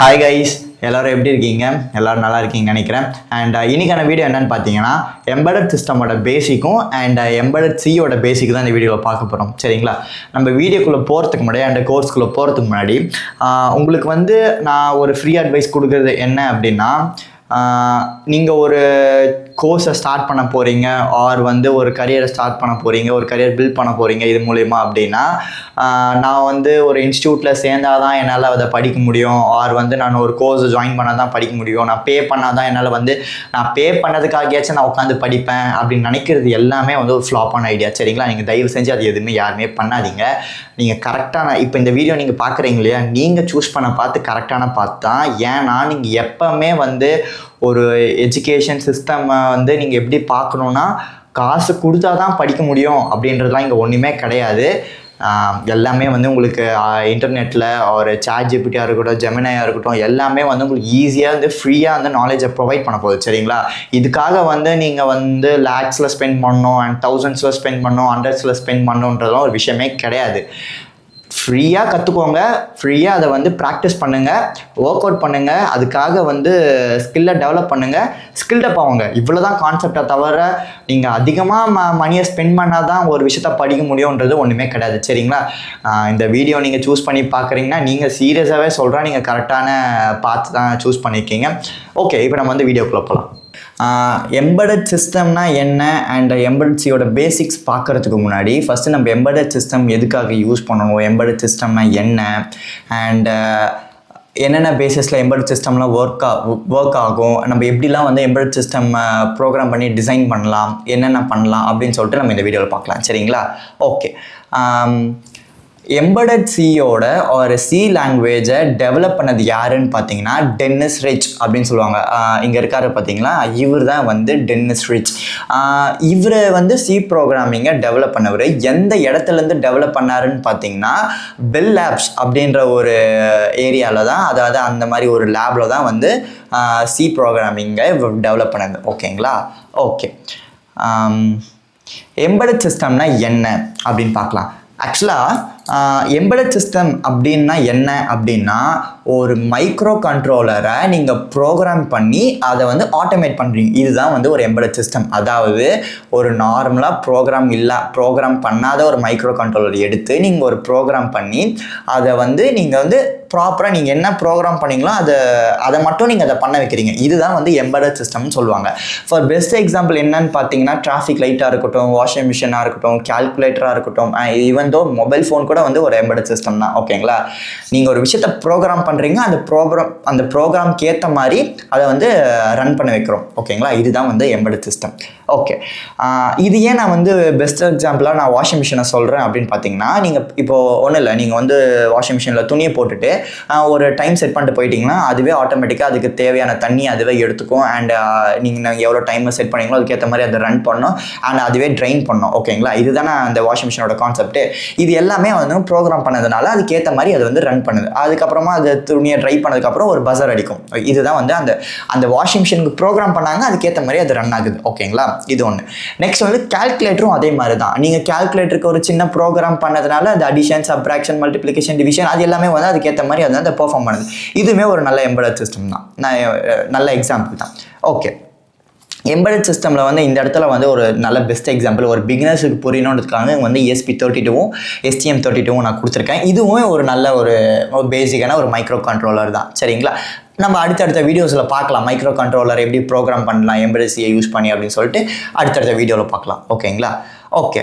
Hi guys, எல்லோரும் எப்படி இருக்கீங்க? எல்லோரும் நல்லா இருக்கீங்கன்னு நினைக்கிறேன். அண்ட் இன்னைக்கான வீடியோ என்னென்னு பார்த்தீங்கன்னா, எம்பெடட் சிஸ்டமோட பேசிக்கும் அண்ட் எம்பெடட் சியோட பேசிக் தான் இந்த வீடியோவில் பார்க்க போகிறோம். சரிங்களா? நம்ம வீடியோக்குள்ளே போகிறதுக்கு முன்னாடி அண்ட் கோர்ஸ்குள்ளே போகிறதுக்கு முன்னாடி உங்களுக்கு நான் ஒரு ஃப்ரீ அட்வைஸ் கொடுக்குறது என்ன அப்படின்னா, நீங்கள் ஒரு கோர்ஸை ஸ்டார்ட் பண்ண போகிறீங்க ஆர் ஒரு கரியரை ஸ்டார்ட் பண்ண போகிறீங்க, ஒரு கரியர் பில்ட் பண்ண போகிறீங்க இது மூலிமா அப்படின்னா, நான் ஒரு இன்ஸ்டியூட்டில் சேர்ந்தால் தான் என்னால் அதை படிக்க முடியும், ஆர் நான் ஒரு கோர்ஸை ஜாயின் பண்ணால் தான் படிக்க முடியும், நான் பே பண்ணால் தான் என்னால் நான் பே பண்ணதுக்காகியாச்சும் நான் உட்காந்து படிப்பேன் அப்படின்னு நினைக்கிறது எல்லாமே ஒரு ஃப்ளாப்பான ஐடியா. சரிங்களா? நீங்கள் தயவு செஞ்சு அது எதுவுமே யாருமே பண்ணாதீங்க. நீங்கள் கரெக்டான இப்போ இந்த வீடியோ நீங்கள் பார்க்குறீங்க இல்லையா, நீங்கள் சூஸ் பண்ண பார்த்து கரெக்டான பார்த்து தான். ஏன்னா நீங்கள் எப்போவுமே ஒரு எஜுகேஷன் சிஸ்டம் நீங்கள் எப்படி பார்க்கணுன்னா, காசு கொடுத்தா தான் படிக்க முடியும் அப்படின்றதுலாம் இங்கே ஒன்றுமே கிடையாது. எல்லாமே உங்களுக்கு இன்டர்நெட்டில் ஒரு ChatGPT-யாக இருக்கட்டும், ஜெமினாயாக இருக்கட்டும், எல்லாமே உங்களுக்கு ஈஸியாக ஃப்ரீயாக நாலேஜை ப்ரொவைட் பண்ண போகுது. சரிங்களா? இதுக்காக நீங்கள் லேக்ஸில் ஸ்பெண்ட் பண்ணணும் அண்ட் தௌசண்ட்ஸில் ஸ்பெண்ட் பண்ணணும், ஹண்ட்ரட்ஸில் ஸ்பெண்ட் பண்ணணுன்றதுலாம் ஒரு விஷயமே கிடையாது. ஃப்ரீயாக கற்றுக்கோங்க, ஃப்ரீயாக அதை ப்ராக்டிஸ் பண்ணுங்கள், ஒர்க் அவுட் பண்ணுங்கள், அதுக்காக ஸ்கில்லை டெவலப் பண்ணுங்கள், ஸ்கில்டப் ஆகுங்க. இவ்வளோ தான் கான்செப்டை தவிர நீங்கள் அதிகமாக மணியை ஸ்பெண்ட் பண்ணால் தான் ஒரு விஷயத்த படிக்க முடியுன்றது ஒன்றுமே கிடையாது. சரிங்களா? இந்த வீடியோ நீங்கள் சூஸ் பண்ணி பார்க்குறீங்கன்னா, நீங்கள் சீரியஸாகவே சொல்கிறேன், நீங்கள் கரெக்டான பார்த்து தான் சூஸ் பண்ணியிருக்கீங்க. ஓகே, இப்போ நம்ம வீடியோக்குள்ளே போகலாம். எம்பெடட் சிஸ்டம்னா என்ன அண்ட் எம்பெடட் சியோட பேசிக்ஸ் பார்க்குறதுக்கு முன்னாடி ஃபஸ்ட்டு நம்ம எம்பெடட் சிஸ்டம் எதுக்காக யூஸ் பண்ணணும், எம்பெடட் சிஸ்டம்னா என்ன அண்ட் என்னென்ன பேசிஸில் எம்பெடட் சிஸ்டம்லாம் ஒர்க் ஆகும், நம்ம எப்படிலாம் எம்பெடட் சிஸ்டம் ப்ரோக்ராம் பண்ணி டிசைன் பண்ணலாம், என்னென்ன பண்ணலாம் அப்படின்னு சொல்லிட்டு நம்ம இந்த வீடியோவில் பார்க்கலாம். சரிங்களா? ஓகே, எம்பெடட் சியோட ஒரு சி லாங்குவேஜை டெவலப் பண்ணது யாருன்னு பார்த்தீங்கன்னா டென்னிஸ் ரிச் அப்படின்னு சொல்லுவாங்க. இங்கே இருக்காரு பார்த்தீங்களா, இவர் தான் டென்னிஸ் ரிச். இவர் சி ப்ரோக்ராமிங்கை டெவலப் பண்ணவர். எந்த இடத்துலேருந்து டெவலப் பண்ணாருன்னு பார்த்தீங்கன்னா, பெல் லேப்ஸ் அப்படின்ற ஒரு ஏரியாவில் தான், அதாவது அந்த மாதிரி ஒரு லேபில் தான் சி ப்ரோக்ராமிங்கை டெவலப் பண்ணது. ஓகேங்களா? ஓகே, எம்பெடட் சிஸ்டம்னா என்ன அப்படின்னு பார்க்கலாம். ஆக்சுவலாக எம்பெடட் சிஸ்டம் அப்படின்னா என்ன அப்படின்னா, ஒரு மைக்ரோ கண்ட்ரோலரை நீங்கள் ப்ரோக்ராம் பண்ணி அதை ஆட்டோமேட் பண்ணுறீங்க. இதுதான் ஒரு எம்பெடட் சிஸ்டம். அதாவது ஒரு நார்மலாக ப்ரோக்ராம் பண்ணாத ஒரு மைக்ரோ கண்ட்ரோலர் எடுத்து நீங்கள் ஒரு ப்ரோக்ராம் பண்ணி அதை நீங்கள் ப்ராப்பராக நீங்கள் என்ன ப்ரோக்ராம் பண்ணீங்களோ அதை மட்டும் நீங்கள் அதை பண்ண வைக்கிறீங்க. இதுதான் எம்பெடட் சிஸ்டம்னு சொல்லுவாங்க. ஃபார் பெஸ்ட் எக்ஸாம்பிள் என்னன்னு பார்த்தீங்கன்னா, டிராஃபிக் லைட்டாக இருக்கட்டும், வாஷிங் மிஷினாக இருக்கட்டும், கால்குலேட்டராக இருக்கட்டும், ஈவன் தோ மொபைல் ஃபோன் கூட ஒரு எம்பெடட் சிஸ்டம் தான். ஓகேங்களா? நீங்கள் ஒரு விஷயத்தை ப்ரோக்ராம் பண்ணுறீங்க, அந்த ப்ரோக்ராம்க்கு ஏற்ற மாதிரி அதை ரன் பண்ண வைக்கிறோம். ஓகேங்களா? இதுதான் எம்பெடட் சிஸ்டம். ஓகே, இது ஏன் நான் பெஸ்ட் எக்ஸாம்பிளாக நான் வாஷிங் மிஷினை சொல்கிறேன் அப்படின்னு பார்த்தீங்கன்னா, நீங்கள் இப்போது ஒன்றும் இல்லை, நீங்கள் வாஷிங் மிஷினில் துணியை போட்டுட்டு ஒரு டைம் செட் பண்ணிட்டு போயிட்டீங்கன்னா, அதுவே ஆட்டோமேட்டிக்காக அதுக்கு தேவையான தண்ணி அதுவே எடுத்துக்கும். அண்ட் நீங்கள் எவ்வளோ டைம் செட் பண்ணீங்களோ அதுக்கேற்ற மாதிரி அதை ரன் பண்ணணும் அண்ட் அதுவே ட்ரைன் பண்ணணும். ஓகேங்களா? இதுதானே அந்த வாஷிங் மிஷினோட கான்செப்ட். இது எல்லாமே ப்ரோக்ராம் பண்ணதுனால அதுக்கேற்ற மாதிரி அது ரன் பண்ணுது. அதுக்கப்புறமா அது துணியை ட்ரை பண்ணதுக்கப்புறம் ஒரு பஸர் அடிக்கும். இதுதான் அந்த வாஷிங் மிஷினுக்கு ப்ரோக்ராம் பண்ணாங்க, அதுக்கேற்ற மாதிரி அது ரன் ஆகுது. ஓகேங்களா? இது ஒன்று. நெக்ஸ்ட் கால்குலேட்டரும் அதே மாதிரி தான். நீங்கள் கால்குலேட்டருக்கு ஒரு சின்ன ப்ரோக்ராம் பண்ணதுனால அது அடிஷன், சப்ட்ராக்ஷன், மல்டிப்ளிகேஷன், டிவிஷன் அது எல்லாமே அதுக்கேற்ற மாதிரி அதை பெர்ஃபார்ம் பண்ணுது. இதுவுமே ஒரு நல்ல எம்பெடட் சிஸ்டம் தான், நல்ல எக்ஸாம்பிள் தான். ஓகே, எம்பெடட் சிஸ்டமில் இந்த இடத்துல ஒரு நல்ல பெஸ்ட் எக்ஸாம்பிள் ஒரு பிகினர்ஸுக்கு புரியணுன்றதுக்காக ESP32வும் STM32வும் நான் கொடுத்துருக்கேன். இதுவுமே ஒரு நல்ல ஒரு பேசிக்கான ஒரு மைக்ரோ கண்ட்ரோலர் தான். சரிங்களா? நம்ம அடுத்தடுத்த வீடியோஸில் பார்க்கலாம், மைக்ரோ கண்ட்ரோலர் எப்படி ப்ரோக்ராம் பண்ணலாம் எம்பெடட் சியை யூஸ் பண்ணி அப்படின்னு சொல்லிட்டு அடுத்தடுத்த வீடியோவில் பார்க்கலாம். ஓகேங்களா? ஓகே,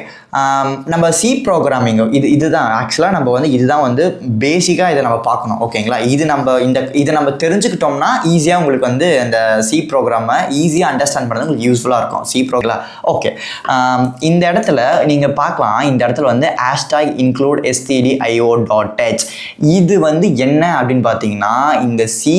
நம்ம சி ப்ரோக்ராமிங் இதுதான் ஆக்சுவலாக நம்ம இதுதான் பேசிக்காக இதை நம்ம பார்க்கணும். ஓகேங்களா? இதை நம்ம தெரிஞ்சுக்கிட்டோம்னா ஈஸியாக உங்களுக்கு அந்த சி ப்ரோக்ராமை ஈஸியாக அண்டர்ஸ்டாண்ட் பண்ணுறது உங்களுக்கு யூஸ்ஃபுல்லாக இருக்கும். C program. ஓகே, இந்த இடத்துல நீங்கள் பார்க்கலாம், இந்த இடத்துல hashtag include stdio.h இது என்ன அப்படின்னு பார்த்தீங்கன்னா, இந்த சி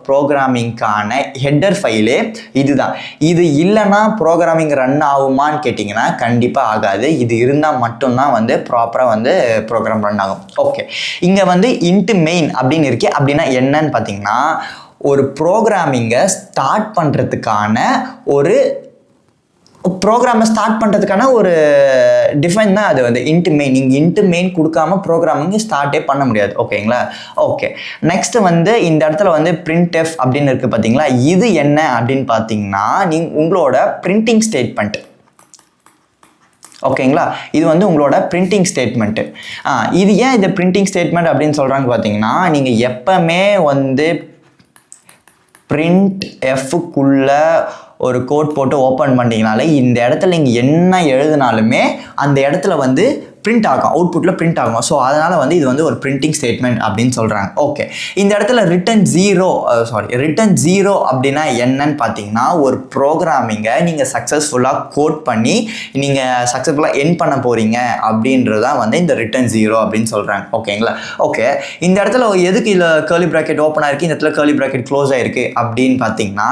ப்ரோக்ராமிங்கான ஹெட்டர் ஃபைலே இதுதான். இது இல்லைன்னா ப்ரோக்ராமிங் ரன் ஆகுமான்னு கேட்டிங்கன்னா கண்டிப்பாக ஆகாது. இது இருந்தால் மட்டும்தான் ப்ராப்பராக ப்ரோக்ராம் ரன் ஆகும். ஓகே, இங்கே இன்ட் மெயின் அப்படின்னு இருக்கு. அப்படின்னா என்னன்னு பார்த்தீங்கன்னா, ஒரு ப்ரோக்ராமிங்கை ஸ்டார்ட் பண்ணுறதுக்கான ஒரு ப்ரோக்ராமை ஸ்டார்ட் பண்ணுறதுக்கான ஒரு டிஃபைன் தான் அது வந்து இன்ட்டு மெயின். நீங்கள் இன்ட்டு மெயின் கொடுக்காம ப்ரோக்ராமிங் ஸ்டார்ட்டே பண்ண முடியாது. ஓகேங்களா? ஓகே, நெக்ஸ்ட்டு வந்து இந்த இடத்துல வந்து printf அப்படின்னு இருக்குது பார்த்தீங்களா? இது என்ன அப்படின்னு பார்த்தீங்கன்னா உங்களோட பிரிண்டிங் ஸ்டேட்மெண்ட். ஓகேங்களா? இது வந்து உங்களோட பிரிண்டிங் ஸ்டேட்மெண்ட்டு. இது ஏன் இது பிரிண்டிங் ஸ்டேட்மெண்ட் அப்படின்னு சொல்கிறாங்க பார்த்தீங்கன்னா, நீங்கள் எப்பவுமே வந்து பிரிண்ட் எஃப்க்குள்ளே ஒரு கோட் போட்டு ஓப்பன் பண்ணிங்கனாலே இந்த இடத்துல நீங்கள் என்ன எழுதினாலுமே அந்த இடத்துல வந்து பிரிண்ட் ஆகும், அவுட்புட்டில் பிரிண்ட் ஆகும். ஸோ அதனால் வந்து இது வந்து ஒரு பிரிண்டிங் ஸ்டேட்மெண்ட் அப்படின்னு சொல்கிறாங்க. ஓகே, இந்த இடத்துல ரிட்டன் ஜீரோ அப்படின்னா என்னன்னு பார்த்தீங்கன்னா, ஒரு ப்ரோக்ராமிங்கை நீங்கள் சக்ஸஸ்ஃபுல்லாக கோட் பண்ணி நீங்கள் சக்ஸஸ்ஃபுல்லாக எண்ட் பண்ண போகிறீங்க அப்படின்றதான் வந்து இந்த ரிட்டன் ஜீரோ அப்படின்னு சொல்கிறாங்க. ஓகேங்களா? ஓகே, இந்த இடத்துல எதுக்கு இதில் கேர்லி ப்ராக்கெட் ஓப்பன் ஆகிருக்கு, இந்த இடத்துல கேர்லி ப்ராக்கெட் க்ளோஸ் ஆகிருக்கு அப்படின்னு பார்த்தீங்கன்னா,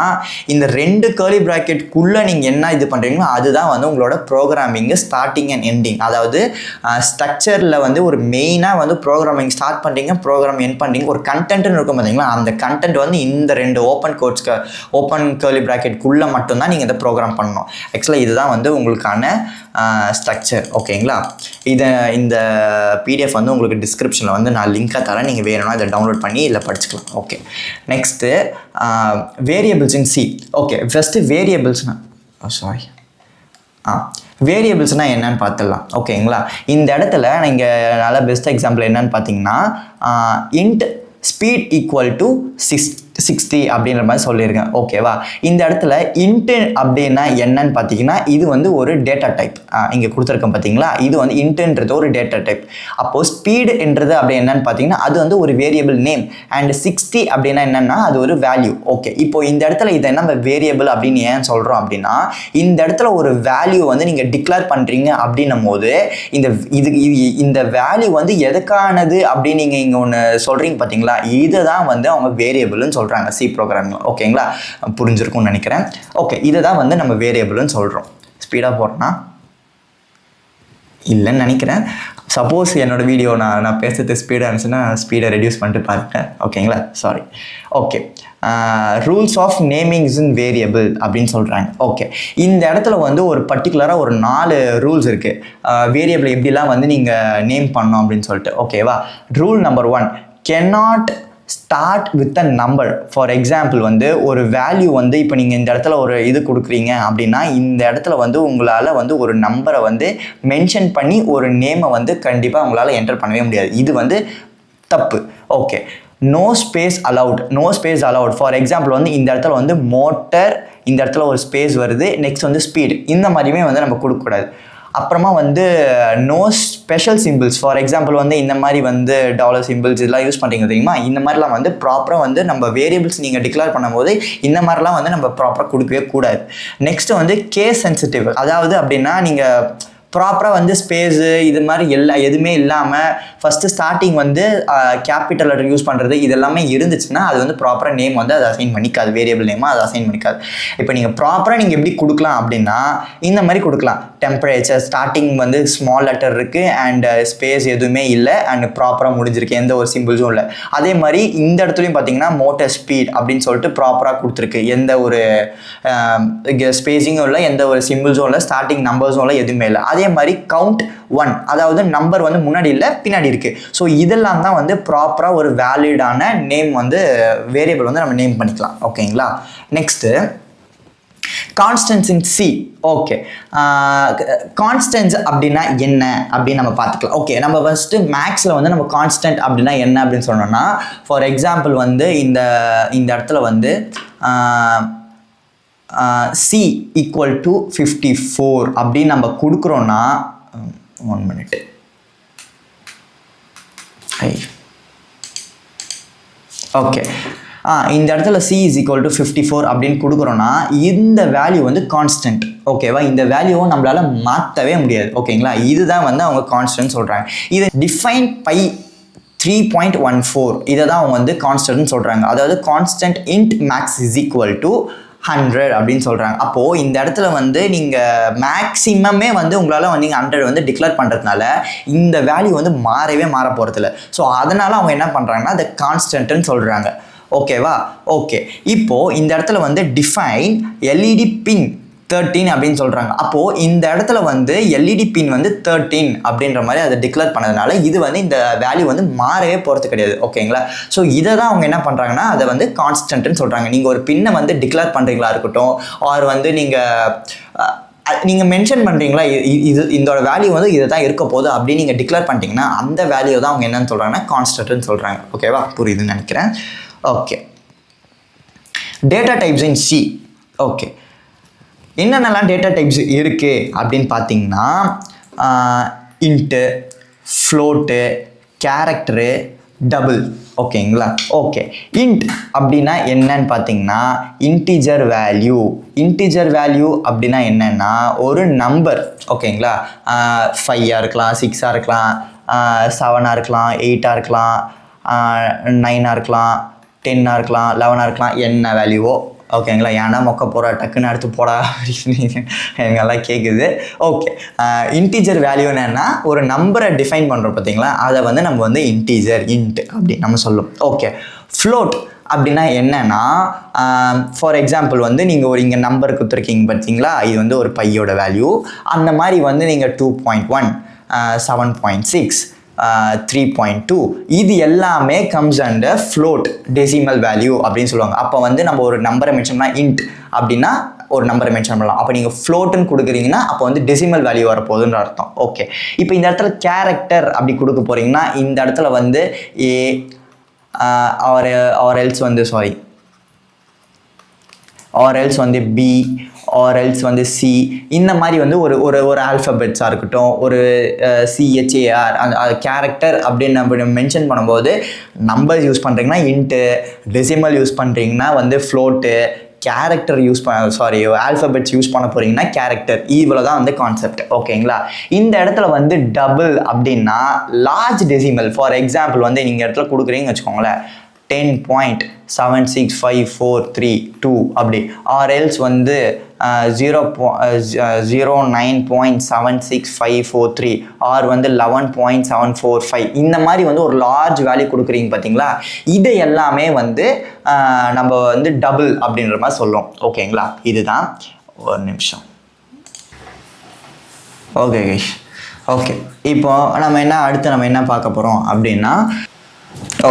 இந்த 2 கேர்லி ப்ராக்கெட்குள்ளே நீங்கள் என்ன இது பண்ணுறீங்களோ அதுதான் வந்து உங்களோட ப்ரோக்ராமிங்கு ஸ்டார்டிங் அண்ட் எண்டிங். அதாவது ஸ்ட்ரக்சரில் வந்து ஒரு மெயினாக வந்து ப்ரோக்ராமிங் ஸ்டார்ட் பண்ணுறீங்க, ப்ரோக்ராம் எண்ட் பண்ணுறீங்க, ஒரு கண்டென்ட்னு இருக்கும் பார்த்தீங்களா? அந்த கண்டென்ட் வந்து இந்த 2 ஓப்பன் கேர்லி ப்ராக்கெட்குள்ளே மட்டும்தான் நீங்கள் இந்த ப்ரோக்ராம் பண்ணணும். ஆக்சுவலாக இதுதான் வந்து உங்களுக்கான ஸ்ட்ரக்சர். ஓகேங்களா? இந்த பிடிஎஃப் வந்து உங்களுக்கு டிஸ்கிரிப்ஷனில் வந்து நான் லிங்காக தரேன், நீங்கள் வேணும்னா இதை டவுன்லோட் பண்ணி இதில் படிச்சுக்கலாம். ஓகே, நெக்ஸ்ட்டு வேரியபிள்ஸ் இன் சி. ஓகே, ஃபஸ்ட்டு வேரியபிள்ஸ்னால் என்னன்னு பார்த்துடலாம். ஓகேங்களா? இந்த இடத்துல நீங்கள் நல்ல பெஸ்ட் எக்ஸாம்பிள் என்னன்னு பார்த்தீங்கன்னா, இன்ட் ஸ்பீட் ஈக்குவல் டு 60 அப்படின்ற மாதிரி சொல்லியிருக்கேன். ஓகேவா? இந்த இடத்துல இன்ட்டு அப்படின்னா என்னன்னு பார்த்தீங்கன்னா, இது வந்து ஒரு டேட்டா டைப். இங்கே கொடுத்துருக்கேன் பார்த்தீங்களா? இது வந்து இன்ட்டுன்றது ஒரு டேட்டா டைப். அப்போது ஸ்பீடுன்றது அப்படி என்னன்னு பார்த்தீங்கன்னா, அது வந்து ஒரு வேரியபிள் நேம். அண்ட் 60 அப்படின்னா என்னென்னா அது ஒரு வேல்யூ. ஓகே, இப்போ இந்த இடத்துல இதை நம்ம வேரியபிள் அப்படின்னு ஏன் சொல்கிறோம் அப்படின்னா, இந்த இடத்துல ஒரு வேல்யூ வந்து நீங்கள் டிக்ளேர் பண்ணுறீங்க அப்படின்னும் போது இந்த வேல்யூ வந்து எதுக்கானது அப்படின்னு நீங்கள் இங்கே ஒன்று சொல்கிறீங்க பார்த்தீங்களா? இதை தான் வந்து அவங்க வேரியபிள்னு சொல்கிறாங்க சி ப்ரோக்ராமில். ஓகேங்களா? புரிஞ்சிருக்கும்னு நினைக்கிறேன். ஓகே, இதை தான் வந்து நம்ம வேரியபிள்னு சொல்கிறோம். ஸ்பீடாக போகிறோன்னா இல்லைன்னு நினைக்கிறேன். சப்போஸ் என்னோடய வீடியோ நான் பேசுறது ஸ்பீடாக இருந்துச்சுன்னா ஸ்பீடை ரெடியூஸ் பண்ணிட்டு பாருங்கள். ஓகேங்களா? Sorry. Okay, rules of namings in variable அப்படின்னு சொல்கிறாங்க. ஓகே, இந்த இடத்துல வந்து ஒரு பர்டிகுலராக ஒரு 4 ரூல்ஸ் இருக்குது வேரியபிள் எப்படிலாம் வந்து நீங்கள் நேம் பண்ணோம் அப்படின்னு சொல்லிட்டு. ஓகேவா? Rule number 1, cannot start with a number. For example வந்து ஒரு வேல்யூ வந்து இப்போ நீங்கள் இந்த இடத்துல ஒரு இது கொடுக்குறீங்க அப்படின்னா, இந்த இடத்துல வந்து உங்களால் வந்து ஒரு நம்பரை வந்து மென்ஷன் பண்ணி ஒரு நேமை வந்து கண்டிப்பாக உங்களால் என்டர் பண்ணவே முடியாது. இது வந்து தப்பு. Okay, no space allowed. For example வந்து இந்த இடத்துல வந்து மோட்டர், இந்த இடத்துல ஒரு ஸ்பேஸ் வருது, நெக்ஸ்ட் வந்து ஸ்பீடு, இந்த மாதிரியுமே வந்து நம்ம கொடுக்கக்கூடாது. அப்புறமா வந்து no special symbols. For example வந்து இந்த மாதிரி வந்து டாலர் சிம்பிள்ஸ் இதெல்லாம் யூஸ் பண்ணுறீங்க தெரியுமா? இந்த மாதிரிலாம் வந்து ப்ராப்பராக வந்து நம்ம வேரியபிள்ஸ் நீங்கள் டிக்ளேர் பண்ணும்போது இந்த மாதிரிலாம் வந்து நம்ம ப்ராப்பராக கொடுக்கவே கூடாது. நெக்ஸ்ட்டு வந்து கேஸ் சென்சிட்டிவ். அதாவது அப்படின்னா நீங்கள் ப்ராப்பராக வந்து ஸ்பேஸு இது மாதிரி எதுவுமே இல்லாமல் ஃபஸ்ட்டு ஸ்டார்டிங் வந்து கேபிட்டல் லெட்டர் யூஸ் பண்ணுறது இதெல்லாமே இருந்துச்சுன்னா அது வந்து ப்ராப்பராக நேம் வந்து அதை அசைன் பண்ணிக்காது, வேரியபிள் நேமாக அதை அசைன் பண்ணிக்காது. இப்போ நீங்கள் ப்ராப்பராக நீங்கள் எப்படி கொடுக்கலாம் அப்படின்னா இந்த மாதிரி கொடுக்கலாம். டெம்பரேச்சர் ஸ்டார்டிங் வந்து ஸ்மால் லெட்டர் இருக்குது அண்ட் ஸ்பேஸ் எதுவுமே இல்லை அண்ட் ப்ராப்பராக முடிஞ்சிருக்கு, எந்த ஒரு சிம்பிள்ஸும் இல்லை. அதே மாதிரி இந்த இடத்துலையும் பார்த்தீங்கன்னா மோட்டர் ஸ்பீட் அப்படின்னு சொல்லிட்டு ப்ராப்பராக கொடுத்துருக்கு, எந்த ஒரு ஸ்பேஸிங்கும் இல்லை, எந்த ஒரு சிம்பிள்ஸும் இல்லை, ஸ்டார்டிங் நம்பர்ஸும் இல்லை, எதுவுமே இல்லை. அதே மாதிரி கவுண்ட் 1, அதாவது நம்பர் வந்து முன்னாடி இல்லை பின்னாடி இருக்குது. ஸோ இதெல்லாம் தான் வந்து ப்ராப்பராக ஒரு வேலிடான நேம் வந்து வேரியபிள் வந்து நம்ம நேம் பண்ணிக்கலாம். ஓகேங்களா? நெக்ஸ்ட்டு கான்ஸ்டன்ஸ் இன் சி. ஓகே, கான்ஸ்டன்ஸ் அப்படின்னா என்ன அப்படின்னு நம்ம பார்த்துக்கலாம். ஓகே, நம்ம ஃபஸ்ட்டு மேக்ஸில் வந்து நம்ம கான்ஸ்டன்ட் அப்படின்னா என்ன அப்படின்னு சொன்னோம்னா, ஃபார் எக்ஸாம்பிள் வந்து இந்த இடத்துல வந்து சி ஈக்குவல் டு 54 அப்படின்னு நம்ம கொடுக்குறோன்னா 1 minute. ஓகே, இந்த இடத்துல c is equal to 54 அப்படின்னு கொடுக்குறோன்னா இந்த வேல்யூ வந்து கான்ஸ்டன்ட். ஓகேவா? இந்த வேல்யூவை நம்மளால் மாற்றவே முடியாது. ஓகேங்களா? இதுதான் வந்து அவங்க கான்ஸ்டன்ட் சொல்கிறாங்க. இது டிஃபைன் பை 3.14 இதை தான் அவங்க வந்து கான்ஸ்டன்ட்னு சொல்கிறாங்க. அதாவது constant int max is equal to 100 அப்படின்னு சொல்கிறாங்க. அப்போது இந்த இடத்துல வந்து நீங்கள் மேக்ஸிமமே வந்து உங்களால் வந்து நீங்கள் 100 வந்து டிக்ளேர் பண்ணுறதுனால இந்த வேல்யூ வந்து மாற போகிறதில்ல. ஸோ அதனால் அவங்க என்ன பண்ணுறாங்கன்னா அதை கான்ஸ்டன்ட்னு சொல்கிறாங்க. ஓகேவா? ஓகே, இப்போது இந்த இடத்துல வந்து டிஃபைன் எல்இடி பின் 13 அப்படின்னு சொல்கிறாங்க. அப்போது இந்த இடத்துல வந்து எல்இடி பின் வந்து 13 அப்படின்ற மாதிரி அதை டிக்ளேர் பண்ணதுனால இது வந்து இந்த வேல்யூ வந்து மாறவே போகிறது கிடையாது. ஓகேங்களா? ஸோ இதை தான் அவங்க என்ன பண்ணுறாங்கன்னா அதை வந்து கான்ஸ்டன்ட்னு சொல்கிறாங்க. நீங்கள் ஒரு பின்னை வந்து டிக்ளேர் பண்ணுறீங்களா இருக்கட்டும், ஆர் வந்து நீங்கள் மென்ஷன் பண்ணுறீங்களா இது இதோட வேல்யூ வந்து இதை தான் இருக்க போகுது அப்படின்னு நீங்கள் டிக்ளேர் பண்ணிட்டீங்கன்னா அந்த வேல்யூ தான் அவங்க என்னன்னு சொல்கிறாங்கன்னா கான்ஸ்டன்ட்னு சொல்கிறாங்க. ஓகேவா? புரியுதுன்னு நினைக்கிறேன். ஓகே, டேட்டா டைப்ஸ் இன் சி. ஓகே, என்னென்னலாம் டேட்டா டைப்ஸ் இருக்குது அப்படின்னு பார்த்தீங்கன்னா இன்ட்டு, ஃப்ளோட்டு, கேரக்டரு, டபுள். ஓகேங்களா? ஓகே, இன்ட் அப்படின்னா என்னன்னு பார்த்தீங்கன்னா இன்டிஜர் வேல்யூ. இன்டிஜர் வேல்யூ அப்படின்னா என்னென்னா ஒரு நம்பர். ஓகேங்களா? 5 இருக்கலாம், 6 இருக்கலாம், 7 இருக்கலாம், 8 இருக்கலாம், 9 இருக்கலாம், 10 இருக்கலாம், 11 இருக்கலாம், என்ன வேல்யூவோ. ஓகேங்களா? ஏன்னா மொக்க போகிற டக்குன்னு அடுத்து போடா எங்கெல்லாம் கேட்குது. ஓகே, இன்டீஜர் வேல்யூ என்னன்னா ஒரு நம்பரை டிஃபைன் பண்ணுறோம் பார்த்தீங்களா, அதை வந்து நம்ம வந்து இன்டீஜர் இன்ட் அப்படி நம்ம சொல்லும். ஓகே, ஃப்ளோட் அப்படின்னா என்னன்னா ஃபார் எக்ஸாம்பிள் வந்து நீங்கள் ஒரு இங்கே நம்பர் கொடுத்துருக்கீங்க பார்த்தீங்களா, இது வந்து ஒரு பையோட வேல்யூ. அந்த மாதிரி வந்து நீங்கள் 2.1, 7.6, 3.2 இது எல்லாமே comes under float decimal value அப்படின்னு சொல்லுவாங்க. அப்போ வந்து நம்ம ஒரு நம்பரை மென்ஷன் பண்ணால் இன்ட் அப்படின்னா ஒரு நம்பரை மென்ஷன் பண்ணலாம். அப்போ நீங்கள் ஃப்ளோட்டுன்னு கொடுக்குறீங்கன்னா அப்போ வந்து டெசிமல் வேல்யூ வரப்போகுதுன்ற அர்த்தம். ஓகே, இப்போ இந்த இடத்துல கேரக்டர் அப்படி கொடுக்க போகிறீங்கன்னா இந்த இடத்துல வந்து ஏ ஆர் எல்ஸ் வந்து ஆர் எல்ஸ் வந்து பி ஆர் எல்ஸ் வந்து சி, இந்த மாதிரி வந்து ஒரு ஆல்ஃபபெட்ஸாக இருக்கட்டும், ஒரு சிஹெச்ஏஆர் அந்த கேரக்டர் அப்படின்னு நம்ம மென்ஷன் பண்ணும்போது நம்பர் யூஸ் பண்ணுறீங்கன்னா இன்ட்டு, டெசிமல் யூஸ் பண்ணுறீங்கன்னா வந்து ஃப்ளோட்டு, கேரக்டர் ஆல்ஃபபெட்ஸ் யூஸ் பண்ண போகிறீங்கன்னா கேரக்டர். இவ்வளோ தான் வந்து கான்செப்ட். ஓகேங்களா? இந்த இடத்துல வந்து டபுள் அப்படின்னா லார்ஜ் டெசிமல். ஃபார் எக்ஸாம்பிள் வந்து நீங்கள் இடத்துல கொடுக்குறீங்கன்னு வச்சுக்கோங்களேன் 10.76543.2 அப்படி, ஆர் எல்ஸ் வந்து 0.09.76543 ஆர் வந்து 11.745 இந்த மாதிரி வந்து ஒரு லார்ஜ் வேல்யூ கொடுக்குறீங்க பார்த்தீங்களா, இதை எல்லாமே வந்து நம்ம வந்து டபுள் அப்படின்ற மாதிரி சொல்லுவோம். ஓகேங்களா? இதுதான். ஒரு நிமிஷம். ஓகே கைஸ், ஓகே, இப்போ அடுத்து நம்ம என்ன பார்க்க போகிறோம் அப்படின்னா,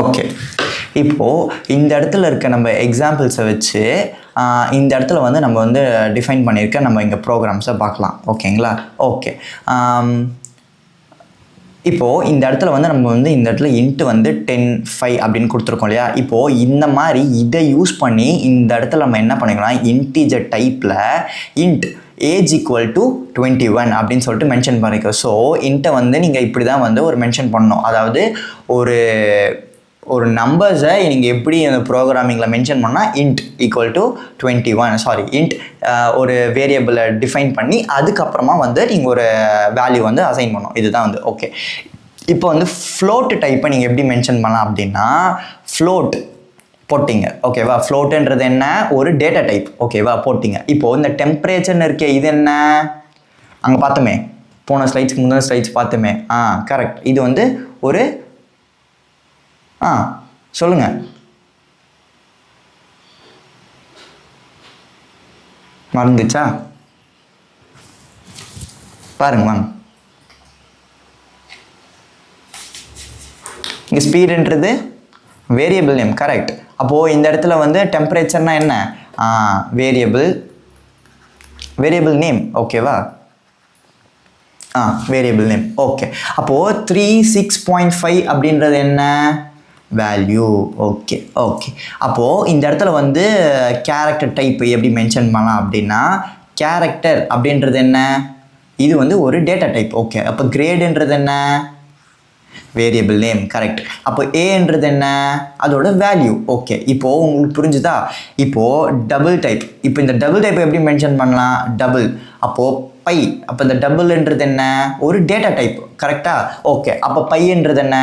ஓகே, இப்போது இந்த இடத்துல இருக்க நம்ம எக்ஸாம்பிள்ஸை வச்சு இந்த இடத்துல வந்து நம்ம வந்து டிஃபைன் பண்ணியிருக்க நம்ம இங்கே ப்ரோக்ராம்ஸை பார்க்கலாம். ஓகேங்களா? ஓகே, இப்போது இந்த இடத்துல வந்து நம்ம வந்து இந்த இடத்துல இன்ட்டு வந்து 10.5 அப்படின்னு கொடுத்துருக்கோம் இல்லையா. இப்போது இந்த மாதிரி இதை யூஸ் பண்ணி இந்த இடத்துல நம்ம என்ன பண்ணிக்கலாம், இன்டீஜர் டைப்பில் இன்ட் ஏஜ் ஈக்குவல் டு 21 அப்படின்னு சொல்லிட்டு மென்ஷன் பண்ணிக்கிறோம். ஸோ இன்ட்டை வந்து நீங்கள் இப்படி தான் வந்து ஒரு மென்ஷன் பண்ணணும். அதாவது ஒரு நம்பர்ஸை நீங்கள் எப்படி அந்த ப்ரோக்ராமிங்கில் மென்ஷன் பண்ணால் இன்ட் ஈக்குவல் டு 21 இன்ட் ஒரு வேரியபிளை டிஃபைன் பண்ணி அதுக்கப்புறமா வந்து நீங்கள் ஒரு வேல்யூ வந்து அசைன் பண்ணணும். இதுதான் வந்து ஓகே. இப்போ வந்து ஃப்ளோட் டைப்பை நீங்கள் எப்படி மென்ஷன் பண்ணலாம் அப்படின்னா ஃப்ளோட் போட்டிங்க. ஓகேவா? ஃப்ளோட்டுன்றது என்ன, ஒரு டேட்டா டைப். ஓகேவா? போட்டிங்க. இப்போது இந்த டெம்பரேச்சர்னு இருக்கே, இது என்ன, அங்கே பார்த்தோமே போன ஸ்லைட்ஸ்க்கு முந்தின ஸ்லைட்ஸ் பார்த்தோமே. கரெக்ட். இது வந்து ஒரு சொல்லுங்க, மறந்துச்சா? பாருங்க வாங்க, இங்கே ஸ்பீடுன்றது வேரியபிள் நேம். கரெக்ட். அப்போது இந்த இடத்துல வந்து டெம்பரேச்சர்னா என்ன, வேரியபிள் நேம். ஓகேவா? Variable name. ஓகே, அப்போது 36.5 அப்படின்றது என்ன, வேல்யூ. ஓகே ஓகே, அப்போது இந்த இடத்துல வந்து கேரக்டர் டைப் எப்படி மென்ஷன் பண்ணலாம் அப்படின்னா கேரக்டர் அப்படின்றது என்ன, இது வந்து ஒரு டேட்டா டைப். ஓகே, அப்போ கிரேடுன்றது என்ன, வேரியபிள் நேம். கரெக்ட். அப்போ ஏன்றது என்ன, அதோட வேல்யூ. ஓகே, இப்போது உங்களுக்கு புரிஞ்சுதா? இப்போது டபுள் டைப். இப்போ இந்த டபுள் டைப் எப்படி மென்ஷன் பண்ணலாம், டபுள். அப்போது பை. அப்போ இந்த டபுள்ன்றது என்ன, ஒரு டேட்டா டைப். கரெக்டாக? ஓகே, அப்போ பைன்றது என்ன,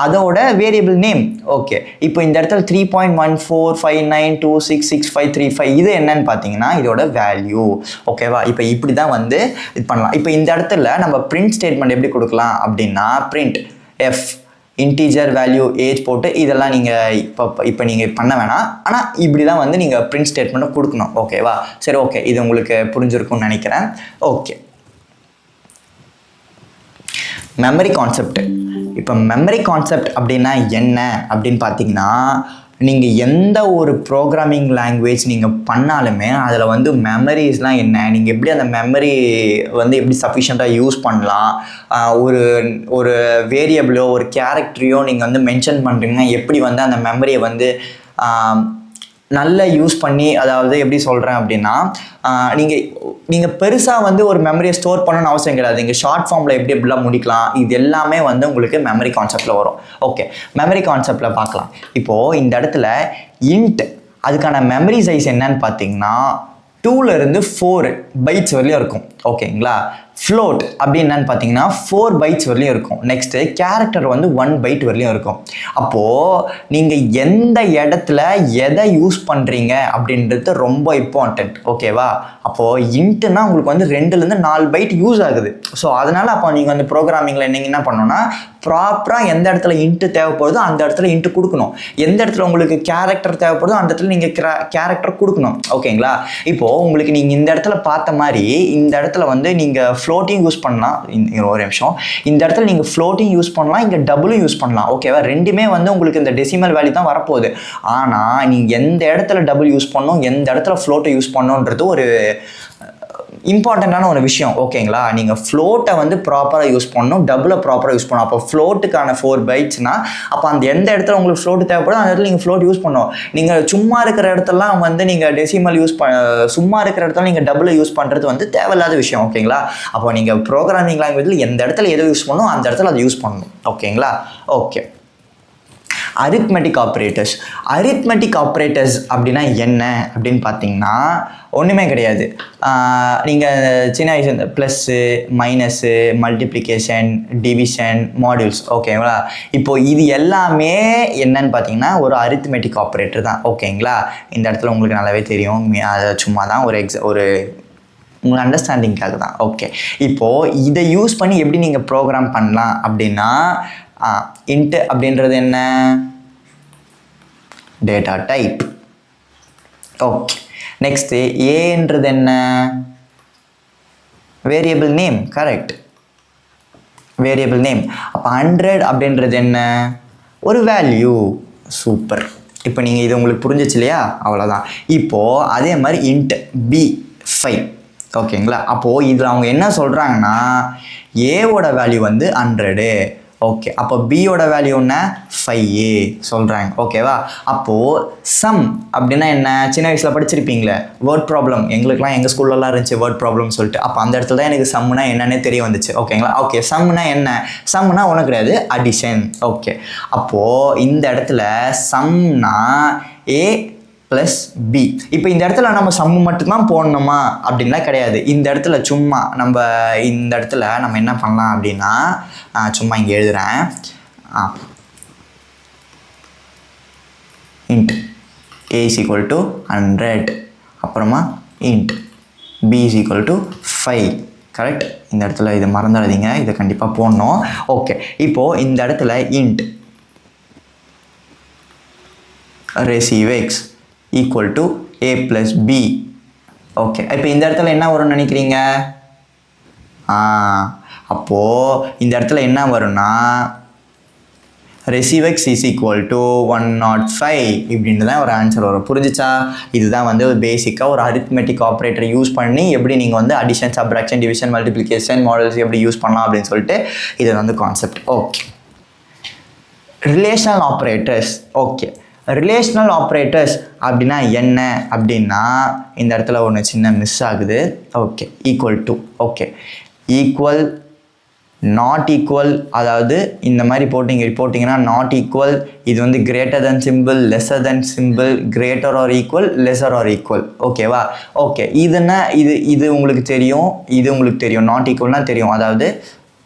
அதோட வேரியபிள் நேம். ஓகே, இப்போ இந்த இடத்துல 3.1459266535 இது என்னன்னு பார்த்தீங்கன்னா இதோட வேல்யூ. ஓகேவா? இப்போ இப்படி தான் வந்து இது பண்ணலாம். இப்போ இந்த இடத்துல நம்ம பிரிண்ட் ஸ்டேட்மெண்ட் எப்படி கொடுக்கலாம் அப்படின்னா print F integer value age போட்டு இதெல்லாம் நீங்கள் இப்போ நீங்கள் பண்ண வேணாம். ஆனால் இப்படி தான் வந்து நீங்கள் பிரிண்ட் ஸ்டேட்மெண்ட்டை கொடுக்கணும். ஓகேவா? சரி, ஓகே, இது உங்களுக்கு புரிஞ்சிருக்கும்னு நினைக்கிறேன். Okay, memory concept. இப்போ மெமரி கான்செப்ட் அப்படின்னா என்ன அப்படின்னு பார்த்தீங்கன்னா, நீங்கள் எந்த ஒரு ப்ரோக்ராமிங் லாங்குவேஜ் நீங்கள் பண்ணாலுமே அதில் வந்து மெமரிஸ்லாம் என்ன, நீங்கள் எப்படி அந்த மெமரி வந்து எப்படி சஃபிஷியண்ட்டாக யூஸ் பண்ணலாம், ஒரு வேரியபிளோ ஒரு கேரக்டரையோ நீங்கள் வந்து மென்ஷன் பண்ணுறீங்கன்னா எப்படி வந்து அந்த மெமரியை வந்து நல்லா யூஸ் பண்ணி, அதாவது எப்படி சொல்கிறேன் அப்படின்னா, நீங்கள் பெருசாக வந்து ஒரு மெமரியை ஸ்டோர் பண்ணணும்னு அவசியம் கிடையாது. நீங்கள் ஷார்ட் ஃபார்மில் எப்படிலாம் முடிக்கலாம், இது எல்லாமே வந்து உங்களுக்கு மெமரி கான்செப்டில் வரும். ஓகே, மெமரி கான்செப்டில் பார்க்கலாம். இப்போது இந்த இடத்துல இன்ட் அதுக்கான மெமரி சைஸ் என்னன்னு பார்த்தீங்கன்னா 2லேருந்து 4 பைட்ஸ் வரலையும் இருக்கும். ஓகேங்களா? ஃப்ளோட் அப்படி என்னன்னு பார்த்தீங்கன்னா 4 பைட்ஸ் வரலையும் இருக்கும். நெக்ஸ்ட்டு கேரக்டர் வந்து 1 பைட் வரலையும் இருக்கும். அப்போது நீங்கள் எந்த இடத்துல எதை யூஸ் பண்ணுறீங்க அப்படின்றது ரொம்ப இம்பார்ட்டண்ட். ஓகேவா? அப்போது இன்ட்டுனா உங்களுக்கு வந்து 2லேருந்து 4 பைட் யூஸ் ஆகுது. ஸோ அதனால் அப்போ நீங்கள் வந்து ப்ரோக்ராமிங்கில் நீங்கள் என்ன பண்ணணும்னா ப்ராப்பராக எந்த இடத்துல இன்ட்டு தேவைப்படுதோ அந்த இடத்துல இன்ட்டு கொடுக்கணும். எந்த இடத்துல உங்களுக்கு கேரக்டர் தேவைப்படுதோ அந்த இடத்துல நீங்கள் கேரக்டர் கொடுக்கணும். ஓகேங்களா? இப்போது உங்களுக்கு நீங்கள் இந்த இடத்துல பார்த்த மாதிரி இந்த இடத்துல வந்து நீங்கள் ஃப்ளோட்டிங் யூஸ் பண்ணலாம். ஒரு நிமிஷம், இந்த இடத்துல நீங்கள் ஃப்ளோட்டிங் யூஸ் பண்ணலாம், இங்கே டபுளும் யூஸ் பண்ணலாம். ஓகேவா? ரெண்டுமே வந்து உங்களுக்கு இந்த டெசிமல் வேல்யூ தான் வரப்போகுது. ஆனால் நீங்கள் எந்த இடத்துல டபுள் யூஸ் பண்ணணும், எந்த இடத்துல ஃப்ளோட்டை யூஸ் பண்ணணுன்றது ஒரு இம்பார்ட்டண்ட்டான ஒரு விஷயம். ஓகேங்களா? நீங்கள் ஃப்ளோட்டை வந்து ப்ராப்பராக யூஸ் பண்ணணும், டபுளை ப்ராப்பராக யூஸ் பண்ணணும். அப்போ ஃப்ளோட்டுக்கான 4 பைட்ஸ்னா அப்போ அந்த எந்த இடத்துல உங்களுக்கு ஃப்ளோட்டு தேவைப்படும் அந்த இடத்துல நீங்கள் ஃப்ளோட் யூஸ் பண்ணணும். நீங்கள் சும்மா இருக்கிற இடத்துலலாம் வந்து நீங்கள் டெசிமல் சும்மா இருக்கிற இடத்துல நீங்கள் டபுளை யூஸ் பண்ணுறது வந்து தேவையில்லாத விஷயம். ஓகேங்களா? அப்போ நீங்கள் ப்ரோக்ராமிங் லாங்குவேஜில் எந்த இடத்துல எதை யூஸ் பண்ணணும் அந்த இடத்துல அதை யூஸ் பண்ணணும். ஓகேங்களா? Okay, arithmetic operators. Arithmetic operators அப்படின்னா என்ன அப்படின்னு பார்த்தீங்கன்னா ஒன்றுமே கிடையாது. நீங்கள் சின்ன வயசு இந்த plus, minus, multiplication, division, modules. ஓகேங்களா? இப்போது இது எல்லாமே என்னன்னு பார்த்தீங்கன்னா ஒரு அரித்மெட்டிக் ஆப்ரேட்டர் தான். ஓகேங்களா? இந்த இடத்துல உங்களுக்கு நல்லாவே தெரியும். அதை சும்மா தான் ஒரு உங்கள் அண்டர்ஸ்டாண்டிங்காக தான். ஓகே, இப்போது இதை யூஸ் பண்ணி எப்படி நீங்கள் ப்ரோக்ராம் பண்ணலாம் அப்படின்னா இன்ட் அப்படின்றது என்ன? Data type. ஓகே, நெக்ஸ்ட்டு ஏன்றது என்ன? Variable name. Correct, variable name. அப்போ 100 அப்படின்றது என்ன? ஒரு வேல்யூ. சூப்பர். இப்போ நீங்கள் இது உங்களுக்கு புரிஞ்சிச்சு இல்லையா? அவ்வளோதான். இப்போது அதே மாதிரி இன்ட் B5. ஓகேங்களா? அப்போது இதில் அவங்க என்ன சொல்கிறாங்கன்னா ஏவோட வேல்யூ வந்து 100. ஓகே, அப்போ பியோட வேல்யூ என்ன? 5 சொல்கிறாங்க. ஓகேவா? அப்போது சம் அப்படின்னா என்ன? சின்ன வயசில் படிச்சிருப்பீங்களே வேர்ட் ப்ராப்ளம். எங்களுக்குலாம் எங்கள் ஸ்கூல்லலாம் இருந்துச்சு வேர்ட் ப்ராப்ளம்னு சொல்லிட்டு. அப்போ அந்த இடத்துல தான் எனக்கு சம்னா என்னன்னே தெரிய வந்துச்சு. ஓகேங்களா? ஓகே, சம்னா என்ன? சம்னா ஒன்றும் கிடையாது, அடிஷன். ஓகே, அப்போது இந்த இடத்துல சம்னா A ப்ளஸ் B. இப்போ இந்த இடத்துல நம்ம சம்மு மட்டும்தான் போடணுமா அப்படின்லாம் கிடையாது. இந்த இடத்துல சும்மா இந்த இடத்துல நம்ம என்ன பண்ணலாம் அப்படின்னா சும்மா இங்கே எழுதுகிறேன். Int A is equal to 100, அப்புறமா int B is equal to 5. Correct? இந்த இடத்துல இதை மறந்துடாதீங்க, இதை கண்டிப்பாக போடணும். ஓகே, இப்போது இந்த இடத்துல int receive x equal to A plus B. Okay, இப்போ இந்த இடத்துல என்ன வரும்னு நினைக்கிறீங்க? அப்போது இந்த இடத்துல என்ன வரும்னா receive x is equal to 105 இப்படின்னு தான் ஒரு ஆன்சர் வரும். புரிஞ்சிச்சா? இதுதான் வந்து ஒரு பேசிக்காக ஒரு அரித்மெட்டிக் ஆப்ரேட்டர் யூஸ் பண்ணி எப்படி நீங்கள் வந்து addition, subtraction, division, multiplication, models எப்படி யூஸ் பண்ணலாம் அப்படின்னு சொல்லிட்டு இது வந்து concept. Okay, relational operators. Okay, relational operators அப்படின்னா என்ன அப்படின்னா இந்த இடத்துல ஒன்று சின்ன மிஸ் ஆகுது. Okay, equal to. Okay, equal, not equal, அதாவது இந்த மாதிரி போட்டிங்கன்னா நாட் ஈக்குவல், இது வந்து greater than symbol, lesser than symbol, greater or equal, lesser or equal. ஓகேவா? ஓகே, இதுன்னா இது உங்களுக்கு தெரியும், இது உங்களுக்கு தெரியும். நாட் ஈக்குவல்னால் தெரியும், அதாவது